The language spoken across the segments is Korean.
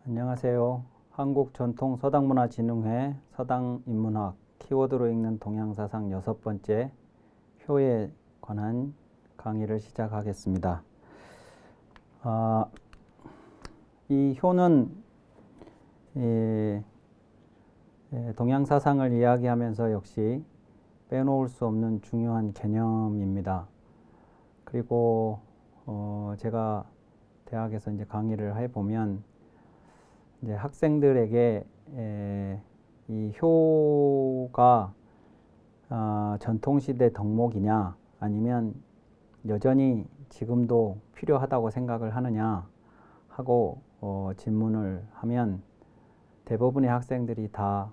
안녕하세요. 한국전통서당문화진흥회 서당인문학 키워드로 읽는 동양사상 6번째 효에 관한 강의를 시작하겠습니다. 이 효는 동양사상을 이야기하면서 역시 빼놓을 수 없는 중요한 개념입니다. 그리고 제가 대학에서 이제 강의를 해보면 이제 학생들에게 이 효가 전통시대 덕목이냐 아니면 여전히 지금도 필요하다고 생각을 하느냐 하고 질문을 하면 대부분의 학생들이 다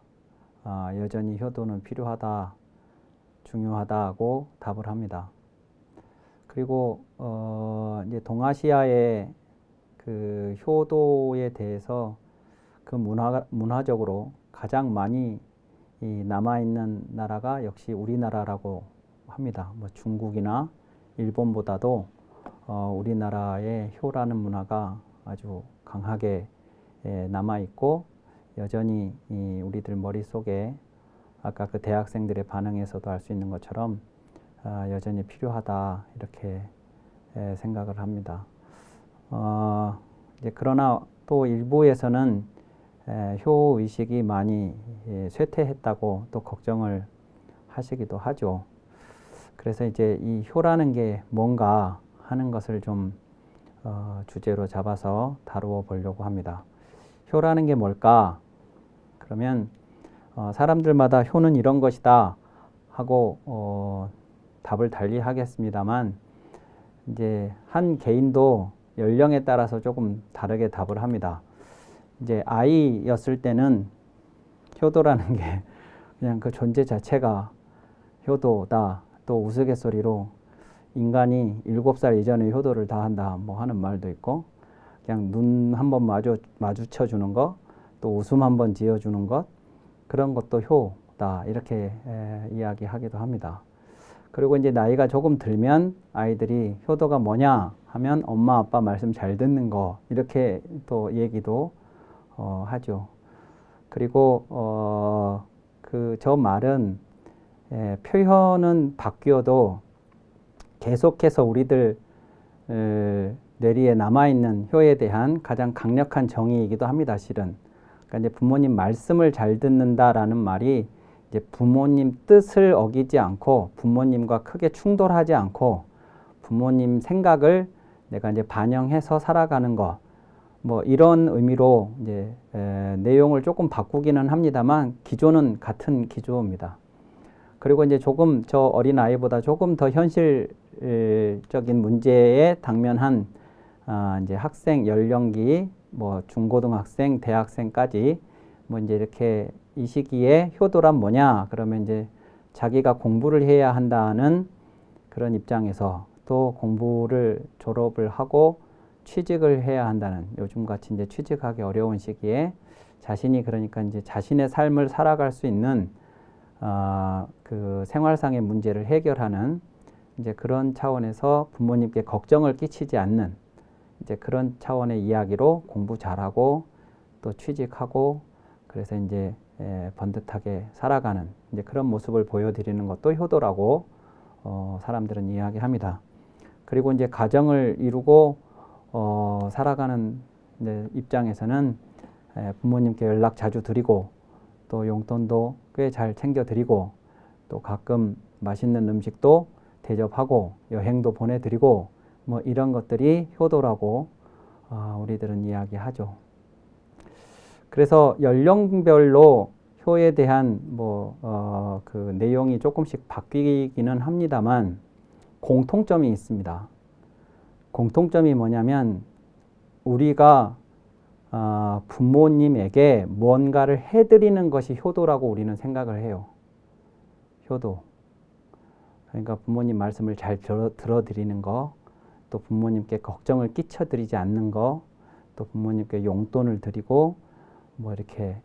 여전히 효도는 필요하다, 중요하다고 답을 합니다. 그리고 이제 동아시아의 그 효도에 대해서 그 문화적으로 가장 많이 남아있는 나라가 역시 우리나라라고 합니다. 뭐 중국이나 일본보다도 우리나라의 효라는 문화가 아주 강하게 남아있고 여전히 우리들 머릿속에 아까 그 대학생들의 반응에서도 알 수 있는 것처럼 여전히 필요하다 이렇게 생각을 합니다. 이제 그러나 또 일부에서는 효 의식이 많이 쇠퇴했다고 또 걱정을 하시기도 하죠. 그래서 이제 이 효라는 게 뭔가 하는 것을 좀 주제로 잡아서 다루어 보려고 합니다. 효라는 게 뭘까? 그러면 사람들마다 효는 이런 것이다 하고 답을 달리 하겠습니다만 이제 한 개인도 연령에 따라서 조금 다르게 답을 합니다. 이제 아이였을 때는 효도라는 게 그냥 그 존재 자체가 효도다. 또 우스갯소리로 인간이 7살 이전에 효도를 다 한다 뭐 하는 말도 있고 그냥 눈 한번 마주쳐 주는 것, 또 웃음 한번 지어 주는 것 그런 것도 효다 이렇게 이야기하기도 합니다. 그리고 이제 나이가 조금 들면 아이들이 효도가 뭐냐 하면 엄마 아빠 말씀 잘 듣는 거 이렇게 또 얘기도 하죠. 그리고 저 말은 표현은 바뀌어도 계속해서 우리들 뇌리에 남아있는 효에 대한 가장 강력한 정의이기도 합니다. 실은. 그러니까 이제 부모님 말씀을 잘 듣는다라는 말이 이제 부모님 뜻을 어기지 않고 부모님과 크게 충돌하지 않고 부모님 생각을 내가 이제 반영해서 살아가는 것. 뭐 이런 의미로 이제 내용을 조금 바꾸기는 합니다만 기조는 같은 기조입니다. 그리고 이제 조금 저 어린 아이보다 조금 더 현실적인 문제에 당면한 이제 학생 연령기 뭐 중고등학생, 대학생까지 뭐 이제 이렇게 이 시기에 효도란 뭐냐 그러면 이제 자기가 공부를 해야 한다는 그런 입장에서 또 공부를 졸업을 하고 취직을 해야 한다는 요즘같이 이제 취직하기 어려운 시기에 자신이 그러니까 이제 자신의 삶을 살아갈 수 있는 그 생활상의 문제를 해결하는 이제 그런 차원에서 부모님께 걱정을 끼치지 않는 이제 그런 차원의 이야기로 공부 잘하고 또 취직하고 그래서 이제 번듯하게 살아가는 이제 그런 모습을 보여드리는 것도 효도라고 사람들은 이야기합니다. 그리고 이제 가정을 이루고 살아가는 입장에서는 부모님께 연락 자주 드리고 또 용돈도 꽤 잘 챙겨 드리고 또 가끔 맛있는 음식도 대접하고 여행도 보내드리고 뭐 이런 것들이 효도라고 우리들은 이야기하죠. 그래서 연령별로 효에 대한 그 내용이 조금씩 바뀌기는 합니다만 공통점이 있습니다. 공통점이 뭐냐면 우리가 부모님에게 뭔가를 해드리는 것이 효도라고 우리는 생각을 해요. 효도. 그러니까 부모님 말씀을 잘 들어드리는 거, 또 부모님께 걱정을 끼쳐드리지 않는 거, 또 부모님께 용돈을 드리고 뭐 이렇게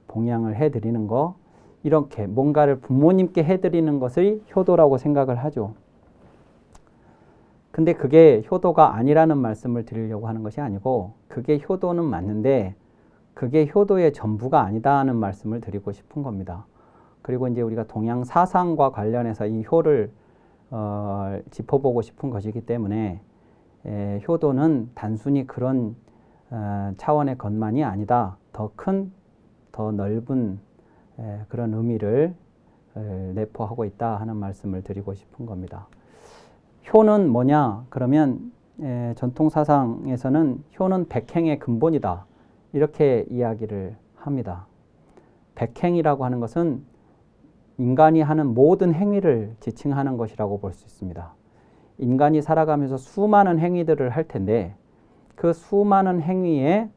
봉양을 해드리는 거, 이렇게 뭔가를 부모님께 해드리는 것을 효도라고 생각을 하죠. 근데 그게 효도가 아니라는 말씀을 드리려고 하는 것이 아니고 그게 효도는 맞는데 그게 효도의 전부가 아니다 하는 말씀을 드리고 싶은 겁니다. 그리고 이제 우리가 동양 사상과 관련해서 이 효를 짚어보고 싶은 것이기 때문에 효도는 단순히 그런 차원의 것만이 아니다. 더 큰, 더 넓은 그런 의미를 내포하고 있다 하는 말씀을 드리고 싶은 겁니다. 효는 뭐냐? 그러면 전통 사상에서는 효는 백행의 근본이다. 이렇게 이야기를 합니다. 백행이라고 하는 것은 인간이 하는 모든 행위를 지칭하는 것이라고 볼 수 있습니다. 인간이 살아가면서 수많은 행위들을 할 텐데 그 수많은 행위의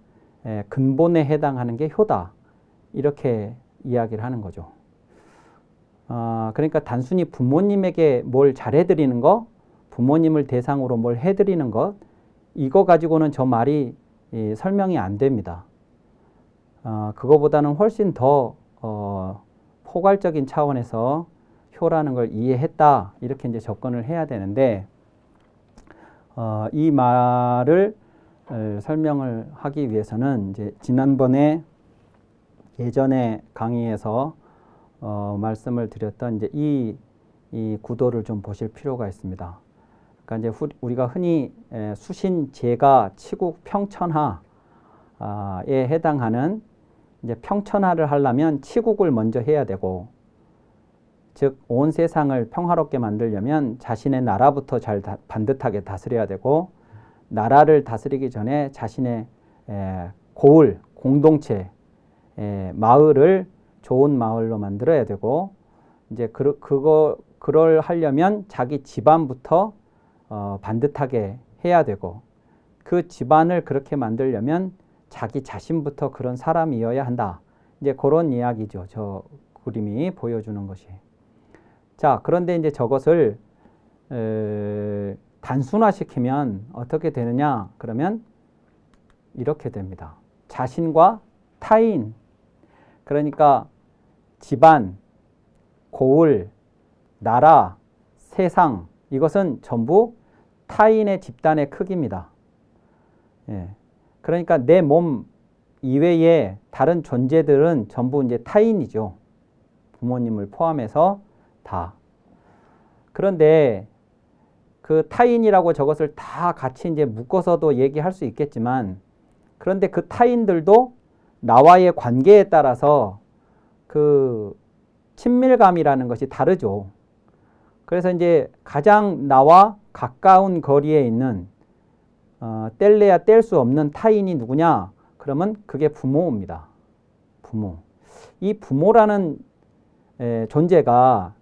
근본에 해당하는 게 효다. 이렇게 이야기를 하는 거죠. 그러니까 단순히 부모님에게 뭘 잘해드리는 거, 부모님을 대상으로 뭘 해드리는 것, 이거 가지고는 저 말이 설명이 안 됩니다. 그거보다는 훨씬 더 포괄적인 차원에서 효라는 걸 이해했다. 이렇게 이제 접근을 해야 되는데, 이 말을 설명을 하기 위해서는 이제 지난번에 예전에 강의에서 말씀을 드렸던 이제 이 구도를 좀 보실 필요가 있습니다. 그러니까 이제 우리가 흔히 수신, 제가, 치국, 평천하에 해당하는 이제 평천하를 하려면 치국을 먼저 해야 되고, 즉 온 세상을 평화롭게 만들려면 자신의 나라부터 잘 반듯하게 다스려야 되고, 나라를 다스리기 전에 자신의 고을, 공동체, 마을을 좋은 마을로 만들어야 되고, 이제 그걸 하려면 자기 집안부터 반듯하게 해야 되고, 그 집안을 그렇게 만들려면 자기 자신부터 그런 사람이어야 한다. 이제 그런 이야기죠. 저 그림이 보여주는 것이. 자, 그런데 이제 저것을 단순화시키면 어떻게 되느냐? 그러면 이렇게 됩니다. 자신과 타인, 그러니까 집안, 고을, 나라, 세상, 이것은 전부 타인의 집단의 크기입니다. 예. 그러니까 내 몸 이외에 다른 존재들은 전부 이제 타인이죠. 부모님을 포함해서 다. 그런데 그 타인이라고 저것을 다 같이 이제 묶어서도 얘기할 수 있겠지만, 그런데 그 타인들도 나와의 관계에 따라서 그 친밀감이라는 것이 다르죠. 그래서 이제 가장 나와 가까운 거리에 있는 뗄래야 뗄 수 없는 타인이 누구냐? 그러면 그게 부모입니다. 부모. 이 부모라는 존재가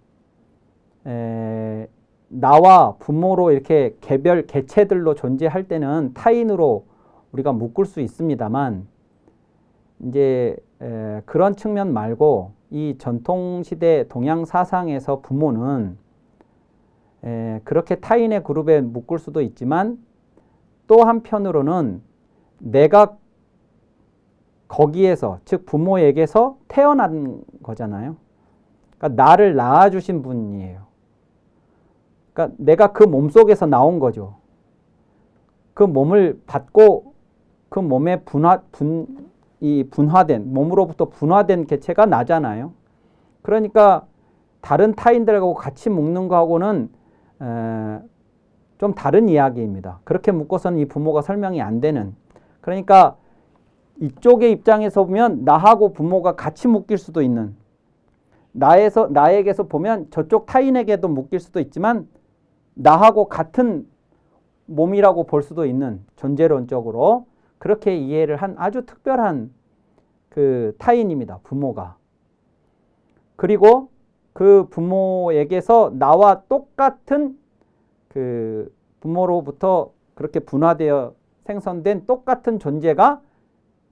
나와 부모로 이렇게 개별 개체들로 존재할 때는 타인으로 우리가 묶을 수 있습니다만, 이제 그런 측면 말고 이 전통시대 동양 사상에서 부모는 그렇게 타인의 그룹에 묶을 수도 있지만, 또 한편으로는 내가 거기에서, 즉 부모에게서 태어난 거잖아요. 그러니까 나를 낳아주신 분이에요. 그러니까 내가 그 몸속에서 나온 거죠. 그 몸을 받고 그 몸에 분화된, 몸으로부터 분화된 개체가 나잖아요. 그러니까 다른 타인들하고 같이 묶는 거하고는 좀 다른 이야기입니다. 그렇게 묶어서는 이 부모가 설명이 안 되는. 그러니까 이쪽의 입장에서 보면 나하고 부모가 같이 묶일 수도 있는, 나에게서 보면 저쪽 타인에게도 묶일 수도 있지만 나하고 같은 몸이라고 볼 수도 있는, 존재론적으로 그렇게 이해를 한 아주 특별한 그 타인입니다. 부모가. 그리고 그 부모에게서 나와 똑같은 그 부모로부터 그렇게 분화되어 생성된 똑같은 존재가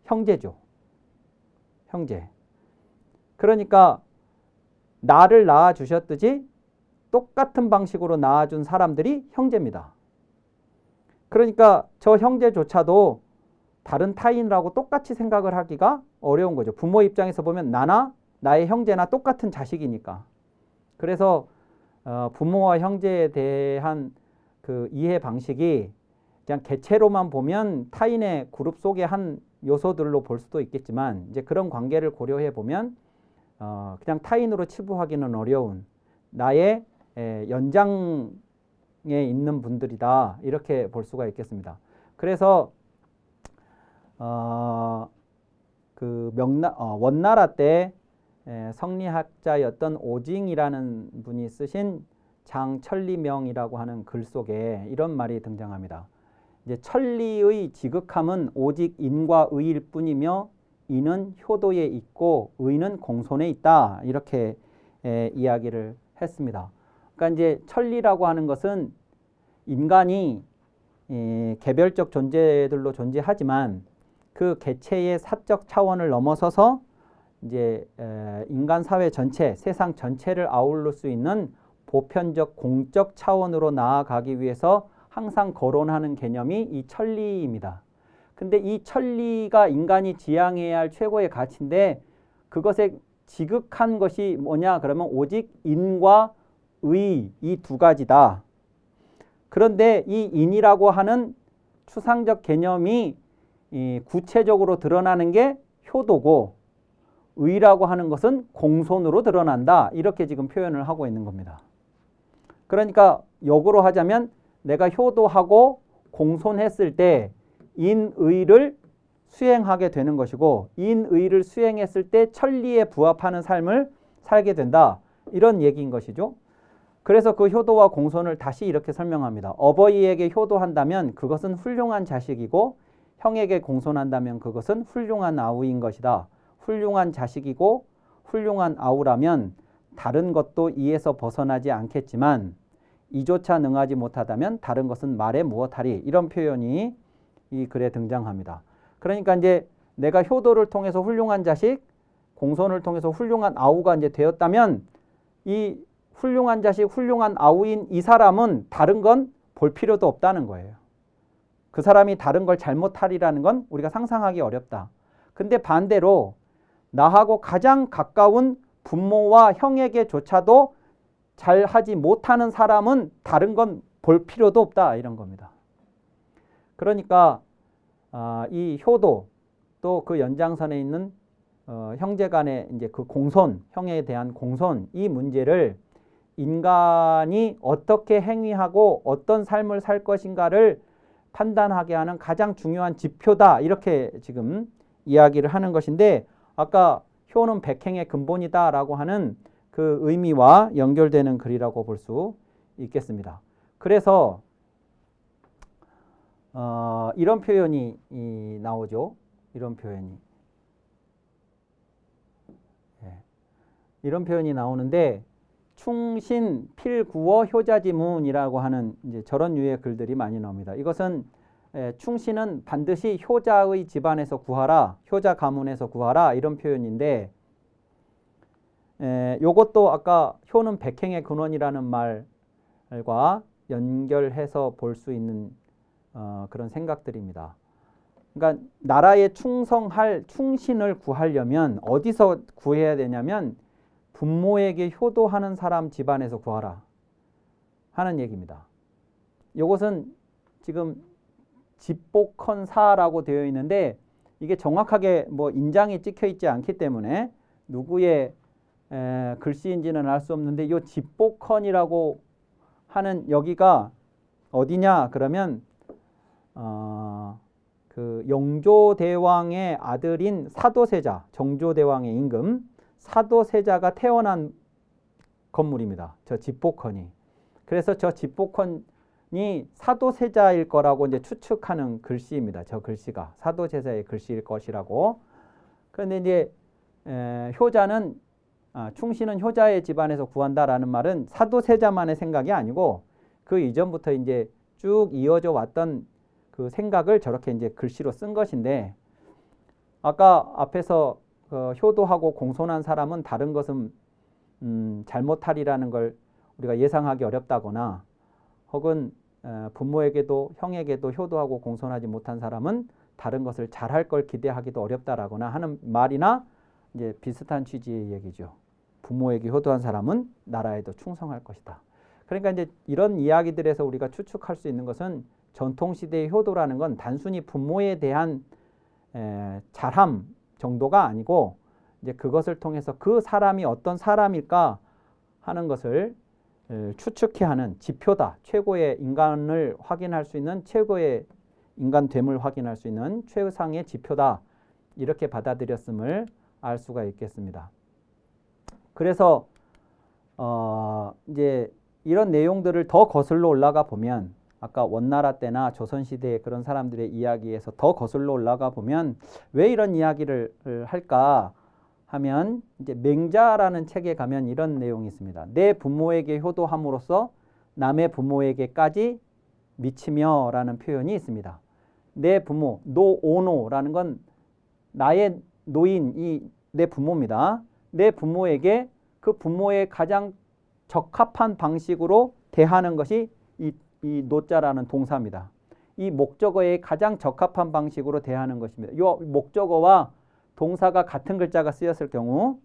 형제죠. 형제. 그러니까 나를 낳아주셨듯이 똑같은 방식으로 낳아준 사람들이 형제입니다. 그러니까 저 형제조차도 다른 타인이라고 똑같이 생각을 하기가 어려운 거죠. 부모 입장에서 보면 나나 나의 형제나 똑같은 자식이니까. 그래서 부모와 형제에 대한 그 이해 방식이 그냥 개체로만 보면 타인의 그룹 속의 한 요소들로 볼 수도 있겠지만 이제 그런 관계를 고려해 보면 그냥 타인으로 치부하기는 어려운 나의 연장에 있는 분들이다 이렇게 볼 수가 있겠습니다. 그래서 원나라 때 성리학자였던 오징이라는 분이 쓰신 장천리명이라고 하는 글 속에 이런 말이 등장합니다. 이제 천리의 지극함은 오직 인과 의일 뿐이며 인은 효도에 있고 의는 공손에 있다 이렇게 이야기를 했습니다. 그러니까 이제 천리라고 하는 것은 인간이 개별적 존재들로 존재하지만 그 개체의 사적 차원을 넘어서서 이제 인간 사회 전체, 세상 전체를 아울릴 수 있는 보편적 공적 차원으로 나아가기 위해서 항상 거론하는 개념이 이 천리입니다. 근데 이 천리가 인간이 지향해야 할 최고의 가치인데 그것의 지극한 것이 뭐냐 그러면 오직 인과 의 이 두 가지다. 그런데 이 인이라고 하는 추상적 개념이 구체적으로 드러나는 게 효도고 의라고 하는 것은 공손으로 드러난다. 이렇게 지금 표현을 하고 있는 겁니다. 그러니까 역으로 하자면 내가 효도하고 공손했을 때 인의를 수행하게 되는 것이고 인의를 수행했을 때 천리에 부합하는 삶을 살게 된다. 이런 얘기인 것이죠. 그래서 그 효도와 공손을 다시 이렇게 설명합니다. 어버이에게 효도한다면 그것은 훌륭한 자식이고 형에게 공손한다면 그것은 훌륭한 아우인 것이다. 훌륭한 자식이고 훌륭한 아우라면 다른 것도 이에서 벗어나지 않겠지만 이조차 능하지 못하다면 다른 것은 말에 무엇하리. 이런 표현이 이 글에 등장합니다. 그러니까 이제 내가 효도를 통해서 훌륭한 자식, 공손을 통해서 훌륭한 아우가 이제 되었다면 이 훌륭한 자식, 훌륭한 아우인 이 사람은 다른 건 볼 필요도 없다는 거예요. 그 사람이 다른 걸 잘못하리라는 건 우리가 상상하기 어렵다. 근데 반대로 나하고 가장 가까운 부모와 형에게조차도 잘하지 못하는 사람은 다른 건 볼 필요도 없다 이런 겁니다. 그러니까 이 효도 또 그 연장선에 있는 형제 간의 이제 그 공손, 형에 대한 공손 이 문제를 인간이 어떻게 행위하고 어떤 삶을 살 것인가를 판단하게 하는 가장 중요한 지표다 이렇게 지금 이야기를 하는 것인데 아까 효는 백행의 근본이다라고 하는 그 의미와 연결되는 글이라고 볼 수 있겠습니다. 그래서 이런 표현이 나오죠. 이런 표현이. 이런 표현이 나오는데 충신 필구어 효자지문이라고 하는 이제 저런 유의 글들이 많이 나옵니다. 이것은 충신은 반드시 효자의 집안에서 구하라, 효자 가문에서 구하라 이런 표현인데 요것도 아까 효는 백행의 근원이라는 말과 연결해서 볼 수 있는 그런 생각들입니다. 그러니까 나라에 충성할 충신을 구하려면 어디서 구해야 되냐면 부모에게 효도하는 사람 집안에서 구하라 하는 얘기입니다. 이것은 지금 집복헌사라고 되어 있는데 이게 정확하게 뭐 인장이 찍혀 있지 않기 때문에 누구의 글씨인지는 알 수 없는데 이 집복헌이라고 하는 여기가 어디냐 그러면 그 영조대왕의 아들인 사도세자, 정조대왕의 임금 사도세자가 태어난 건물입니다. 저 집복헌이. 그래서 저 집복헌이 사도세자일 거라고 이제 추측하는 글씨입니다. 저 글씨가 사도세자의 글씨일 것이라고. 그런데 이제 효자는 충신은 효자의 집안에서 구한다라는 말은 사도세자만의 생각이 아니고 그 이전부터 이제 쭉 이어져 왔던 그 생각을 저렇게 이제 글씨로 쓴 것인데 아까 앞에서 효도하고 공손한 사람은 다른 것은 잘못하리라는 걸 우리가 예상하기 어렵다거나 혹은 부모에게도 형에게도 효도하고 공손하지 못한 사람은 다른 것을 잘할 걸 기대하기도 어렵다라거나 하는 말이나 이제 비슷한 취지의 얘기죠. 부모에게 효도한 사람은 나라에도 충성할 것이다. 그러니까 이제 이런 이야기들에서 우리가 추측할 수 있는 것은 전통시대의 효도라는 건 단순히 부모에 대한 잘함 정도가 아니고 이제 그것을 통해서 그 사람이 어떤 사람일까 하는 것을 추측해 하는 지표다. 최고의 인간을 확인할 수 있는 최고의 인간됨을 확인할 수 있는 최상의 지표다. 이렇게 받아들였음을 알 수가 있겠습니다. 그래서 이제 이런 내용들을 더 거슬러 올라가 보면 아까 원나라 때나 조선시대의 그런 사람들의 이야기에서 더 거슬러 올라가 보면 왜 이런 이야기를 할까 하면 이제 맹자라는 책에 가면 이런 내용이 있습니다. 내 부모에게 효도함으로써 남의 부모에게까지 미치며라는 표현이 있습니다. 내 부모, 노오노라는 건 나의 노인이 내 부모입니다. 내 부모에게 그 부모의 가장 적합한 방식으로 대하는 것이 이 노자라는 동사입니다. 이 목적어의 가장 적합한 방식으로 대하는 것입니다. 이 목적어와 동사가 같은 글자가 쓰였을 경우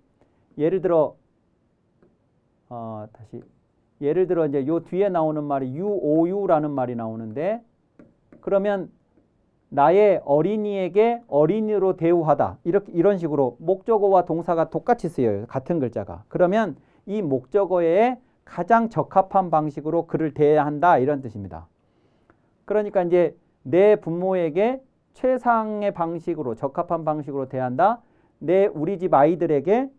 예를 들어 이제 요 뒤에 나오는 말이 유오유라는 말이 나오는데 그러면 나의 어린이에게 어린이로 대우하다. 이런 식으로 목적어와 동사가 똑같이 쓰여요. 같은 글자가. 그러면 이 목적어에 가장 적합한 방식으로 그를 대해야 한다. 이런 뜻입니다. 그러니까 이제 내 부모에게 최상의 방식으로 적합한 방식으로 대한다. 우리 집 아이들에게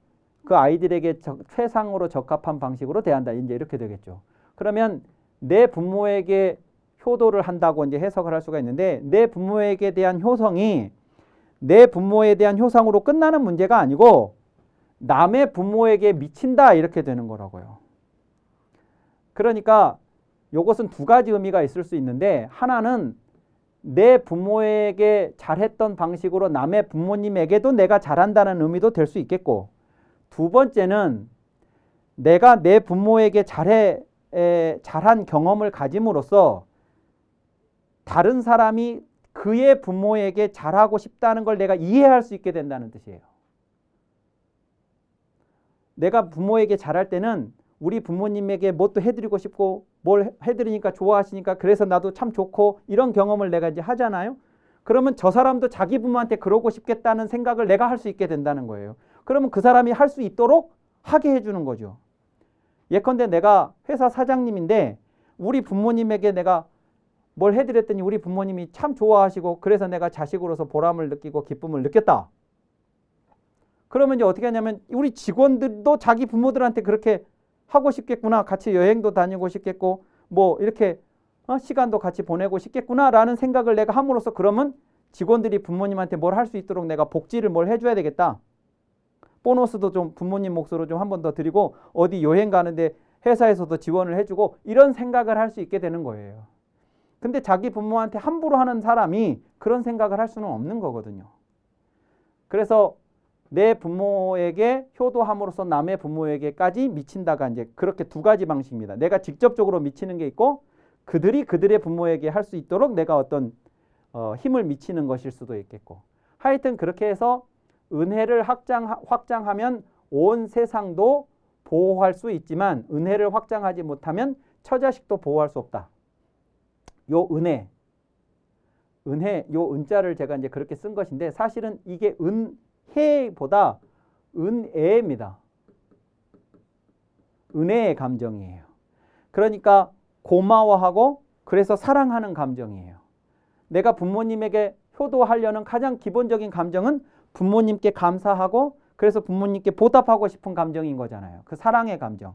그 아이들에게 최상으로 적합한 방식으로 대한다. 이제 이렇게 되겠죠. 그러면 내 부모에게 효도를 한다고 이제 해석을 할 수가 있는데 내 부모에게 대한 효성이 내 부모에 대한 효성으로 끝나는 문제가 아니고 남의 부모에게 미친다 이렇게 되는 거라고요. 그러니까 이것은 두 가지 의미가 있을 수 있는데 하나는 내 부모에게 잘했던 방식으로 남의 부모님에게도 내가 잘한다는 의미도 될 수 있겠고 두 번째는 내가 내 부모에게 잘한 경험을 가짐으로써 다른 사람이 그의 부모에게 잘하고 싶다는 걸 내가 이해할 수 있게 된다는 뜻이에요. 내가 부모에게 잘할 때는 우리 부모님에게 뭣도 해드리고 싶고 뭘 해드리니까 좋아하시니까 그래서 나도 참 좋고 이런 경험을 내가 이제 하잖아요. 그러면 저 사람도 자기 부모한테 그러고 싶겠다는 생각을 내가 할 수 있게 된다는 거예요. 그러면 그 사람이 할 수 있도록 하게 해주는 거죠. 예컨대 내가 회사 사장님인데 우리 부모님에게 내가 뭘 해드렸더니 우리 부모님이 참 좋아하시고 그래서 내가 자식으로서 보람을 느끼고 기쁨을 느꼈다. 그러면 이제 어떻게 하냐면 우리 직원들도 자기 부모들한테 그렇게 하고 싶겠구나. 같이 여행도 다니고 싶겠고 뭐 이렇게 시간도 같이 보내고 싶겠구나라는 생각을 내가 함으로써 그러면 직원들이 부모님한테 뭘 할 수 있도록 내가 복지를 뭘 해줘야 되겠다. 보너스도 좀 부모님 몫으로 좀 한 번 더 드리고 어디 여행 가는데 회사에서도 지원을 해주고 이런 생각을 할 수 있게 되는 거예요. 근데 자기 부모한테 함부로 하는 사람이 그런 생각을 할 수는 없는 거거든요. 그래서 내 부모에게 효도함으로써 남의 부모에게까지 미친다가 이제 그렇게 두 가지 방식입니다. 내가 직접적으로 미치는 게 있고 그들이 그들의 부모에게 할 수 있도록 내가 어떤 힘을 미치는 것일 수도 있겠고 하여튼 그렇게 해서 은혜를 확장하면 온 세상도 보호할 수 있지만 은혜를 확장하지 못하면 처자식도 보호할 수 없다. 요 은혜, 요 은자를 제가 이제 그렇게 쓴 것인데 사실은 이게 은혜보다 은애입니다. 은혜의 감정이에요. 그러니까 고마워하고 그래서 사랑하는 감정이에요. 내가 부모님에게 효도하려는 가장 기본적인 감정은 부모님께 감사하고 그래서 부모님께 보답하고 싶은 감정인 거잖아요. 그 사랑의 감정.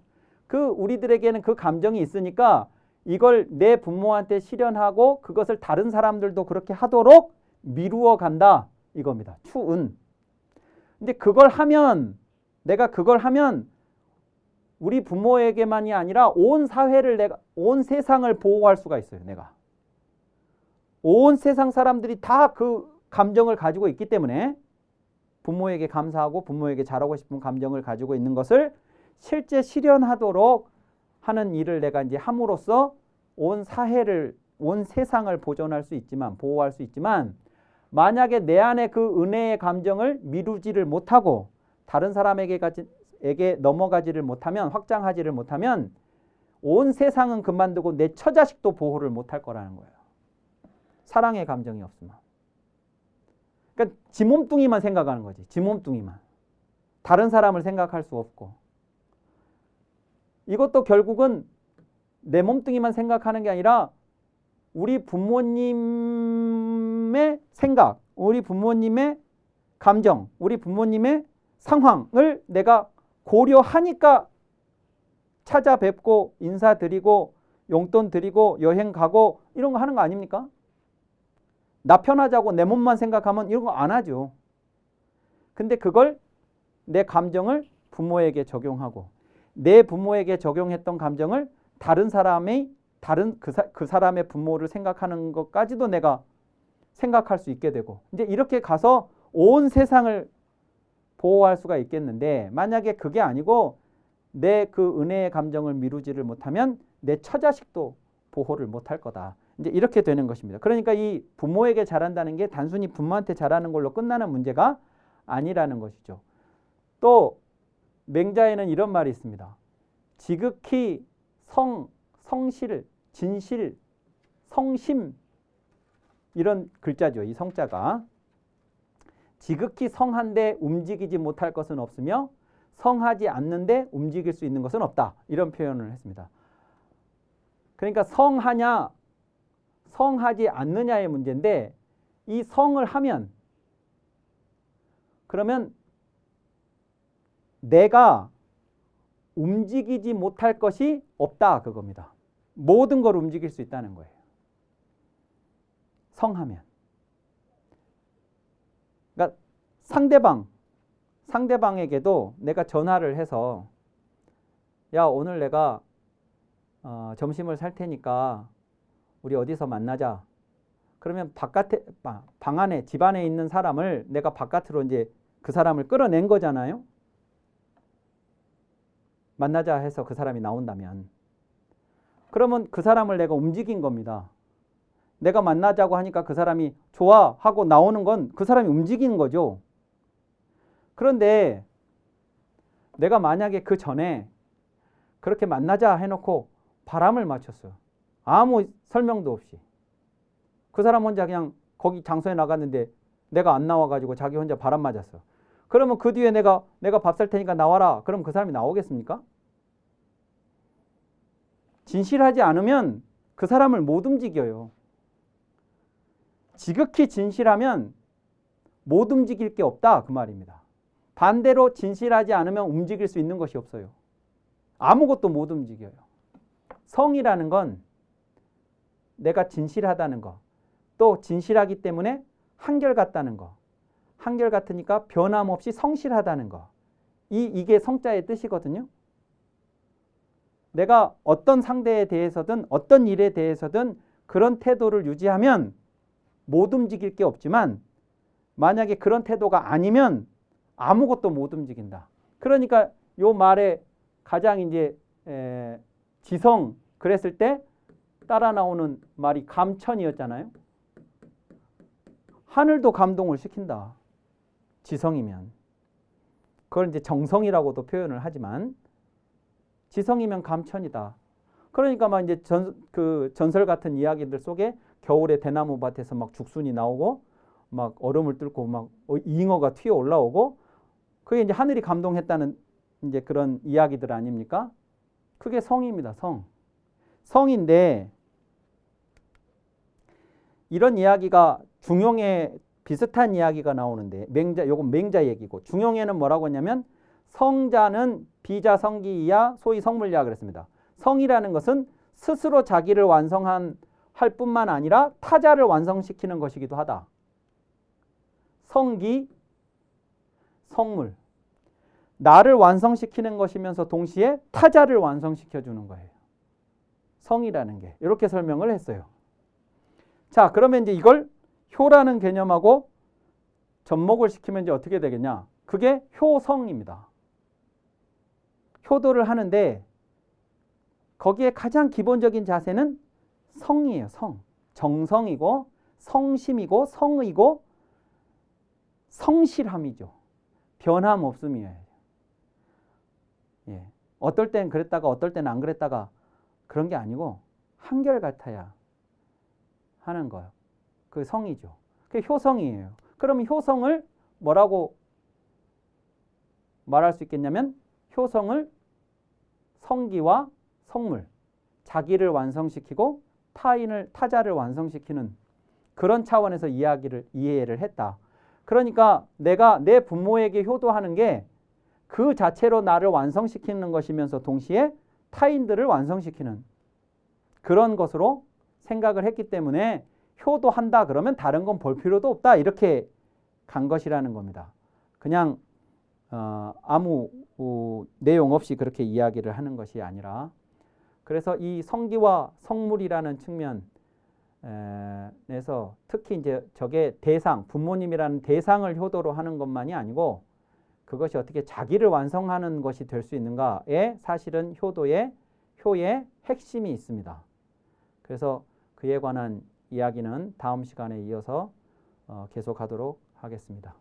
우리들에게는 그 감정이 있으니까 이걸 내 부모한테 실현하고 그것을 다른 사람들도 그렇게 하도록 미루어 간다 이겁니다. 추은. 근데 내가 그걸 하면 우리 부모에게만이 아니라 온 사회를 온 세상을 보호할 수가 있어요. 내가. 온 세상 사람들이 다 그 감정을 가지고 있기 때문에 부모에게 감사하고 부모에게 잘하고 싶은 감정을 가지고 있는 것을 실제 실현하도록 하는 일을 내가 이제 함으로써 온 사회를, 온 세상을 보존할 수 있지만, 보호할 수 있지만, 만약에 내 안에 그 은혜의 감정을 미루지를 못하고 다른 사람에게 넘어가지를 못하면, 확장하지를 못하면 온 세상은 그만두고 내 처자식도 보호를 못할 거라는 거예요. 사랑의 감정이 없으면. 그러니까 지 몸뚱이만 생각하는 거지. 지 몸뚱이만. 다른 사람을 생각할 수 없고. 이것도 결국은 내 몸뚱이만 생각하는 게 아니라 우리 부모님의 생각, 우리 부모님의 감정, 우리 부모님의 상황을 내가 고려하니까 찾아뵙고 인사드리고 용돈 드리고 여행 가고 이런 거 하는 거 아닙니까? 나 편하자고 내 몸만 생각하면 이런 거 안 하죠. 근데 그걸 내 감정을 부모에게 적용하고 내 부모에게 적용했던 감정을 다른 사람의 그 사람의 부모를 생각하는 것까지도 내가 생각할 수 있게 되고 이제 이렇게 가서 온 세상을 보호할 수가 있겠는데 만약에 그게 아니고 내 그 은혜의 감정을 미루지를 못하면 내 처자식도 보호를 못할 거다. 이제 이렇게 되는 것입니다. 그러니까 이 부모에게 잘한다는 게 단순히 부모한테 잘하는 걸로 끝나는 문제가 아니라는 것이죠. 또 맹자에는 이런 말이 있습니다. 지극히 성실, 진실, 성심 이런 글자죠. 이 성자가. 지극히 성한데 움직이지 못할 것은 없으며 성하지 않는데 움직일 수 있는 것은 없다. 이런 표현을 했습니다. 그러니까 성하냐 성하지 않느냐의 문제인데 이 성을 하면 그러면 내가 움직이지 못할 것이 없다 그겁니다. 모든 걸 움직일 수 있다는 거예요. 성하면. 그러니까 상대방에게도 내가 전화를 해서 야 오늘 내가 점심을 살 테니까 우리 어디서 만나자. 그러면 바깥에 방 안에 집 안에 있는 사람을 내가 바깥으로 이제 그 사람을 끌어낸 거잖아요. 만나자 해서 그 사람이 나온다면 그러면 그 사람을 내가 움직인 겁니다. 내가 만나자고 하니까 그 사람이 좋아 하고 나오는 건 그 사람이 움직이는 거죠. 그런데 내가 만약에 그 전에 그렇게 만나자 해놓고 바람을 맞췄어요. 아무 설명도 없이. 그 사람 혼자 그냥 거기 장소에 나갔는데 내가 안 나와가지고 자기 혼자 바람 맞았어. 그러면 그 뒤에 내가 밥 살 테니까 나와라. 그럼 그 사람이 나오겠습니까? 진실하지 않으면 그 사람을 못 움직여요. 지극히 진실하면 못 움직일 게 없다 그 말입니다. 반대로 진실하지 않으면 움직일 수 있는 것이 없어요. 아무것도 못 움직여요. 성이라는 건 내가 진실하다는 거, 또 진실하기 때문에 한결같다는 거, 한결같으니까 변함없이 성실하다는 거, 이게 성자의 뜻이거든요. 내가 어떤 상대에 대해서든 어떤 일에 대해서든 그런 태도를 유지하면 못 움직일 게 없지만 만약에 그런 태도가 아니면 아무것도 못 움직인다. 그러니까 요 말에 가장 이제 지성 그랬을 때 따라 나오는 말이 감천이었잖아요. 하늘도 감동을 시킨다. 지성이면. 그걸 이제 정성이라고도 표현을 하지만 지성이면 감천이다. 그러니까 막 이제 전설 같은 이야기들 속에 겨울에 대나무 밭에서 막 죽순이 나오고 막 얼음을 뚫고 막 잉어가 튀어 올라오고 그게 이제 하늘이 감동했다는 이제 그런 이야기들 아닙니까? 그게 성입니다. 성인데 이런 이야기가 중용에 비슷한 이야기가 나오는데 요건 맹자 얘기고 중용에는 뭐라고 했냐면 성자는 비자성기이야 소위 성물이야 그랬습니다. 성이라는 것은 스스로 자기를 할 뿐만 아니라 타자를 완성시키는 것이기도 하다. 성기, 성물. 나를 완성시키는 것이면서 동시에 타자를 완성시켜주는 거예요. 성이라는 게. 이렇게 설명을 했어요. 자, 그러면 이제 이걸 효라는 개념하고 접목을 시키면 이제 어떻게 되겠냐? 그게 효성입니다. 효도를 하는데 거기에 가장 기본적인 자세는 성이에요. 정성이고 성심이고 성의고 성실함이죠. 변함없음이에요. 예. 어떨 땐 그랬다가 어떨 때는 안 그랬다가 그런 게 아니고 한결같아야 하는 거예요. 그 성이죠. 그게 효성이에요. 그럼 효성을 뭐라고 말할 수 있겠냐면 효성을 성기와 성물, 자기를 완성시키고 타자를 완성시키는 그런 차원에서 이해를 했다. 그러니까 내가 내 부모에게 효도하는 게 그 자체로 나를 완성시키는 것이면서 동시에 타인들을 완성시키는 그런 것으로 생각을 했기 때문에 효도한다 그러면 다른 건 볼 필요도 없다 이렇게 간 것이라는 겁니다. 그냥 아무 내용 없이 그렇게 이야기를 하는 것이 아니라 그래서 이 성기와 성물이라는 측면에서 특히 이제 저게 대상, 부모님이라는 대상을 효도로 하는 것만이 아니고 그것이 어떻게 자기를 완성하는 것이 될 수 있는가에 사실은 효의 핵심이 있습니다. 그래서 그에 관한 이야기는 다음 시간에 이어서 계속하도록 하겠습니다.